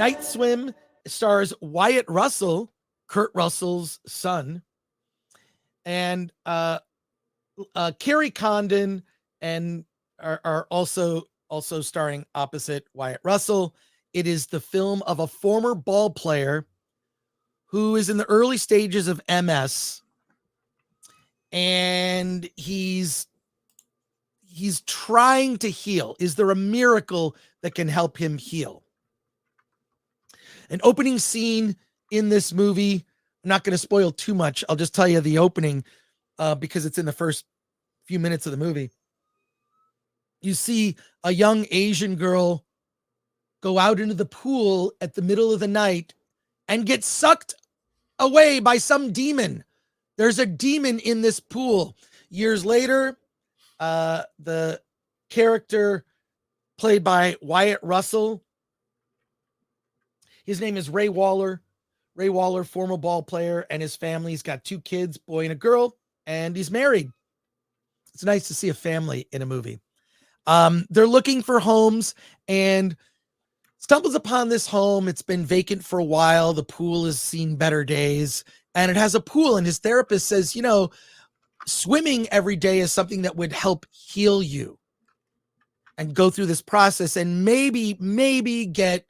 Night Swim stars Wyatt Russell, Kurt Russell's son, and Carrie Condon, and are also starring opposite Wyatt Russell. It is the film of a former ball player who is in the early stages of MS, and he's trying to heal. Is there a miracle that can help him heal? An opening scene in this movie, I'm not going to spoil too much. I'll just tell you the opening because it's in the first few minutes of the movie. You see a young Asian girl go out into the pool at the middle of the night and get sucked away by some demon. There's a demon in this pool. Years later, the character played by Wyatt Russell, his name is Ray Waller. Ray Waller, former ball player, and his family's got 2 kids, boy and a girl, and he's married. It's nice to see a family in a movie. They're looking for homes and stumbles upon this home. It's been vacant for a while. The pool has seen better days, and it has a pool, and his therapist says, swimming every day is something that would help heal you and go through this process and maybe get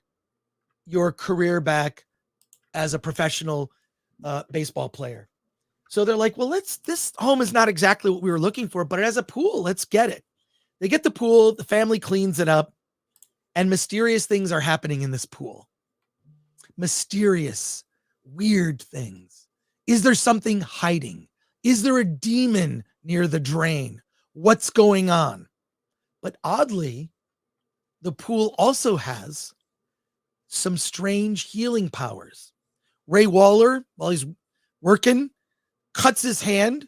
your career back as a professional baseball player. So they're like, well, this home is not exactly what we were looking for, but it has a pool. Let's get it. They get the pool, the family cleans it up, and mysterious things are happening in this pool. Mysterious, weird things. Is there something hiding? Is there a demon near the drain? What's going on? But oddly, the pool also has some strange healing powers. Ray Waller, while he's working, cuts his hand,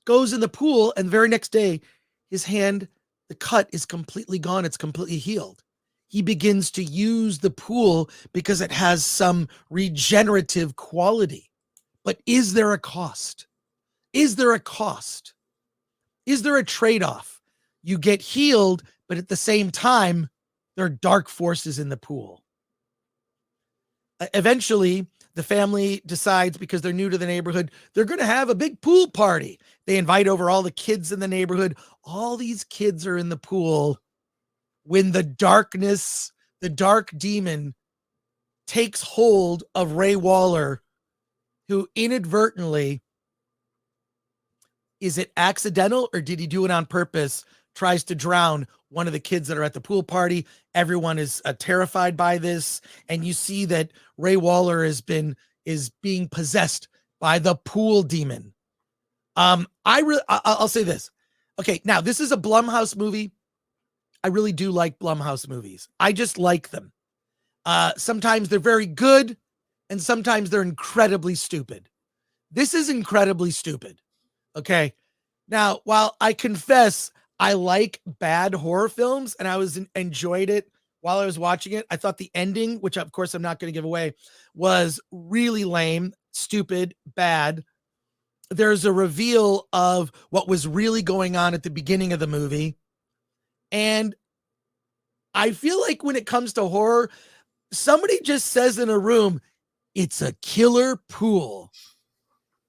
goes in the pool, and the very next day, his hand, the cut is completely gone. It's completely healed. He begins to use the pool because it has some regenerative quality. But is there a cost? Is there a cost? Is there a trade-off? You get healed, but at the same time, there are dark forces in the pool. Eventually, the family decides, because they're new to the neighborhood, they're going to have a big pool party. They invite over all the kids in the neighborhood. All these kids are in the pool when the dark demon takes hold of Ray Waller, who inadvertently, is it accidental or did he do it on purpose, tries to drown one of the kids that are at the pool party. Everyone is terrified by this. And you see that Ray Waller is being possessed by the pool demon. I'll say this. Okay, now this is a Blumhouse movie. I really do like Blumhouse movies. I just like them. Sometimes they're very good and sometimes they're incredibly stupid. This is incredibly stupid. Okay. Now, while I confess I like bad horror films and I enjoyed it while I was watching it, I thought the ending, which of course I'm not going to give away, was really lame, stupid, bad. There's a reveal of what was really going on at the beginning of the movie. And I feel like when it comes to horror, somebody just says in a room, it's a killer pool.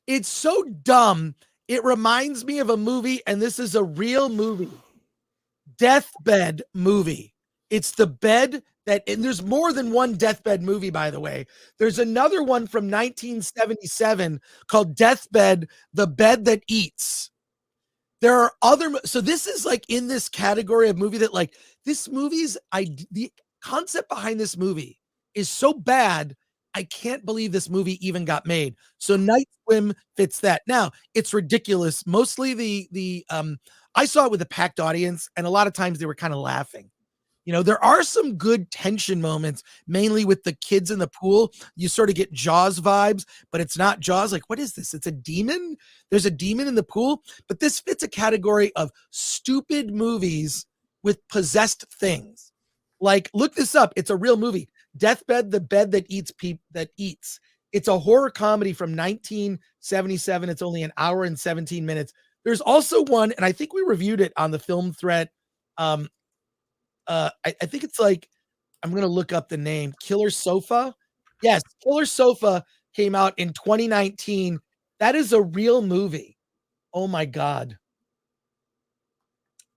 It's so dumb. It reminds me of a movie, and this is a real movie. Deathbed movie. It's the bed that, and there's more than one deathbed movie, by the way. There's another one from 1977 called Deathbed, The Bed That Eats. There are other, so this is like in this category of movie that like, this movie's, the concept behind this movie is so bad, I can't believe this movie even got made. So Night Swim fits that. Now, it's ridiculous. Mostly I saw it with a packed audience, and a lot of times they were kind of laughing. There are some good tension moments, mainly with the kids in the pool. You sort of get Jaws vibes, but it's not Jaws. Like, what is this? It's a demon? There's a demon in the pool? But this fits a category of stupid movies with possessed things. Like, look this up. It's a real movie. Deathbed, The Bed That Eats. It's a horror comedy from 1977. It's only an hour and 17 minutes. There's also one, and I think we reviewed it on the Film Threat. I think it's like I'm going to look up the name. Killer Sofa. Yes, Killer Sofa came out in 2019. That is a real movie. Oh my God.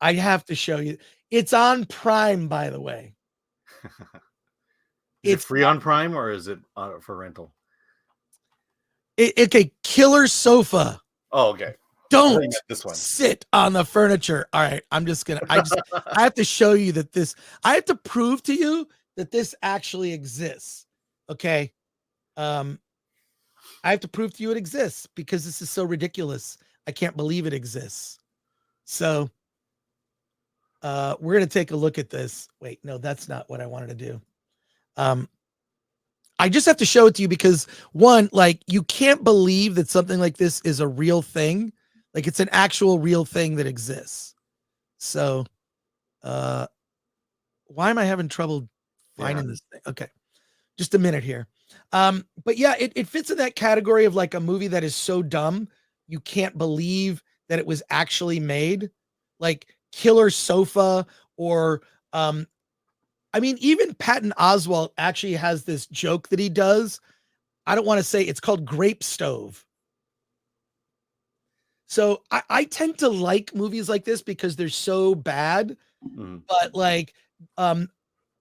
I have to show you. It's on Prime, by the way. Is it free on Prime or is it for rental? Okay, Killer Sofa. Oh, okay. Don't sit on the furniture. All right, I have to show you that I have to prove to you that this actually exists. Okay. I have to prove to you it exists because this is so ridiculous. I can't believe it exists. So we're going to take a look at this. Wait, no, that's not what I wanted to do. I just have to show it to you because one, like, you can't believe that something like this is a real thing. Like, it's an actual real thing that exists. So, why am I having trouble finding this thing? Okay. Just a minute here. But yeah, it fits in that category of like a movie that is so dumb, you can't believe that it was actually made. Like Killer Sofa or, I mean, even Patton Oswalt actually has this joke that he does. I don't want to say it's called Grape Stove. So I tend to like movies like this because they're so bad, but like,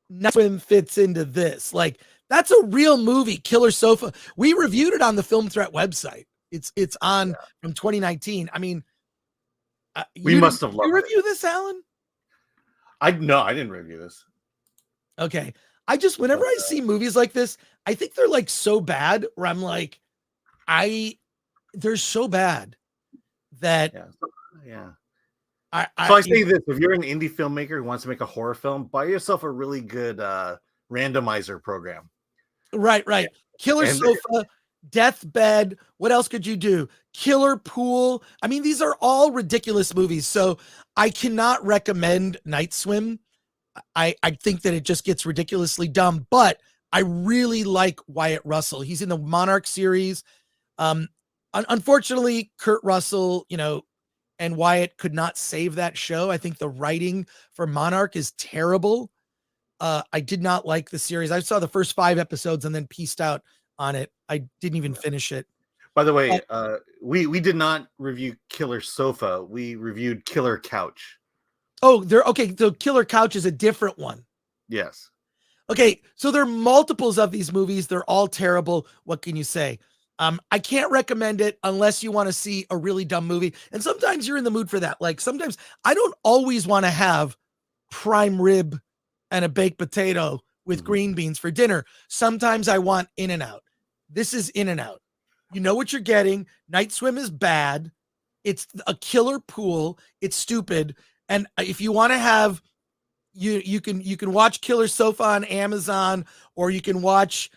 nothing fits into this. Like, that's a real movie, Killer Sofa. We reviewed it on the Film Threat website. It's on from 2019. I mean, we must have loved you review this, Alan? No, I didn't review this. Okay. Whenever I see movies like this, I think they're like so bad where I'm like, they're so bad that I say this: if you're an indie filmmaker who wants to make a horror film, buy yourself a really good randomizer program. Right. Killer Sofa, Deathbed. What else could you do? Killer Pool. I mean, these are all ridiculous movies. So I cannot recommend Night Swim. I think that it just gets ridiculously dumb, but I really like Wyatt Russell. He's in the Monarch series. Unfortunately, Kurt Russell, and Wyatt could not save that show. I think the writing for Monarch is terrible. I did not like the series. I saw the first 5 episodes and then pieced out on it. I didn't even finish it. By the way, we did not review Killer Sofa. We reviewed Killer Couch. Oh, okay. So Killer Couch is a different one. Yes. Okay. So there are multiples of these movies. They're all terrible. What can you say? I can't recommend it unless you want to see a really dumb movie. And sometimes you're in the mood for that. Like sometimes I don't always want to have prime rib and a baked potato with green beans for dinner. Sometimes I want In-N-Out. This is In-N-Out. You know what you're getting. Night Swim is bad. It's a killer pool. It's stupid. And if you want to have, you can watch Killer Sofa on Amazon, or you can watch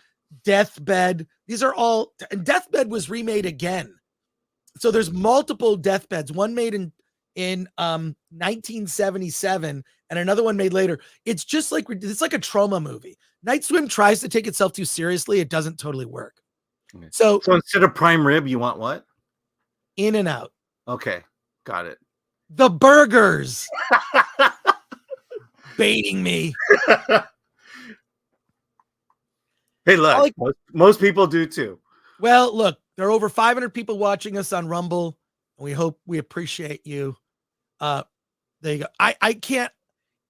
Deathbed. These are all, and Deathbed was remade again. So there's multiple Deathbeds. One made in 1977 and another one made later. It's just like, it's like a trauma movie. Night Swim tries to take itself too seriously. It doesn't totally work. Okay. So instead of prime rib, you want what? In-N-Out. Okay. Got it. The burgers. Baiting me. Hey, look, most people do too. Well, look, there are over 500 people watching us on Rumble, and we appreciate you. There you go. I can't,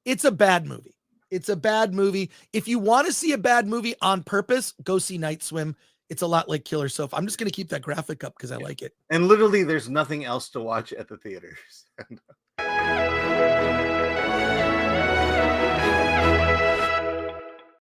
it's a bad movie. It's a bad movie. If you want to see a bad movie on purpose, go see Night Swim. It's a lot like Killer Sofa. I'm just going to keep that graphic up because I like it. And literally, there's nothing else to watch at the theaters.